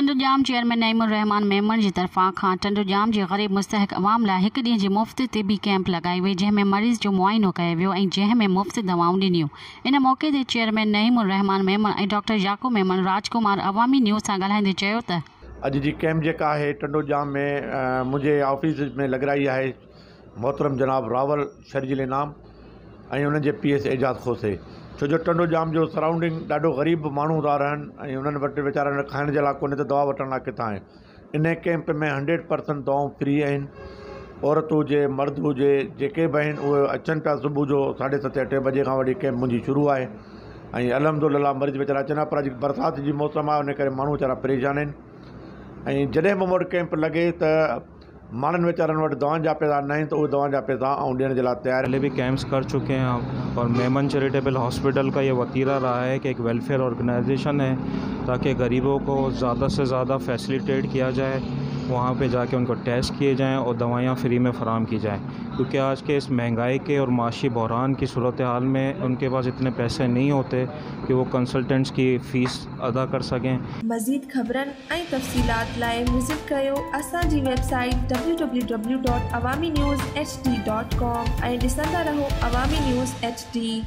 टंडुजाम chairman Naimur रहमान मेमन की तरफ़ा खां टंडुजाम के ग़रीब मुस्तहक अवाम लाइ हिक ॾींहं जी मुफ़्त तिबी कैंप लगाई वई, जंहिंमें मरीज़ जो मुआइनो कयो वियो ऐं जंहिंमें मुफ़्त दवाऊं ॾिनियूं। इन मौक़े ते चेयरमैन नईमुर रहमान मेमन ऐं डॉक्टर याकूब मेमन राजकुमार अवामी न्यूज़ सां ॻाल्हाईंदे चयो त अॼु जी कैंप जेका आहे टंडुजाम में मुंहिंजे ऑफिस में लॻाई आहे मोहतरम जनाब रावल शर्जिल इनाम ऐं उन्हनि जे PS एजाज़ खोसे। छो जो टंडुजाम जो सराउंडिंग ॾाढो ग़रीब माण्हू था रहनि ऐं उन्हनि वटि वीचारनि खाइण जे लाइ कोन्हे त दवा वठण लाइ किथां आहे। इन कैंप में 100% दवाऊं फ्री आहिनि। औरत हुजे मर्द हुजे जेके बि आहिनि उहे अचनि पिया। सुबुह जो 7:30 8 बजे खां वठी कैंप मुंहिंजी शुरू आहे ऐं अल्हम्दुलिल्लाह मरीज़ वीचारा अचनि पिया। पर अॼु बरसाति जी मौसम आहे, उन करे माण्हू वीचारा परेशान आहिनि। ऐं जॾहिं बि मूं वटि कैंप लॻे त माण्हुनि वीचारनि वटि दवाउनि जा पैसा न आहिनि त उहे दवाउनि जा पैसा ॾियण जे लाइ तैयार। पहले भी कैंप्स कर चुके हैं हम, और मेमन चैरिटेबल हॉस्पिटल का ये वतीरा रहा है कि एक वेलफेयर ऑर्गेनाइजेशन है ताकि गरीबों को ज़्यादा से ज़्यादा फैसिलिटेट किया जाए, वहाँ पे जाके उनको टेस्ट किए जाएं और दवाइयाँ फ्री में फ़राहम की जाएं, क्योंकि आज के इस महंगाई के और माशी बहरान की सूरत हाल में उनके पास इतने पैसे नहीं होते कि वो कंसल्टेंट्स की फ़ीस अदा कर सकें। मज़ीद ख़बरनि ऐं तफ़सीलात लाइ विज़िट कयो असांजी वेबसाइट www.awamiNewsHD.com ऐं ॾिसंदा रहो अवामी न्यूज़ HD।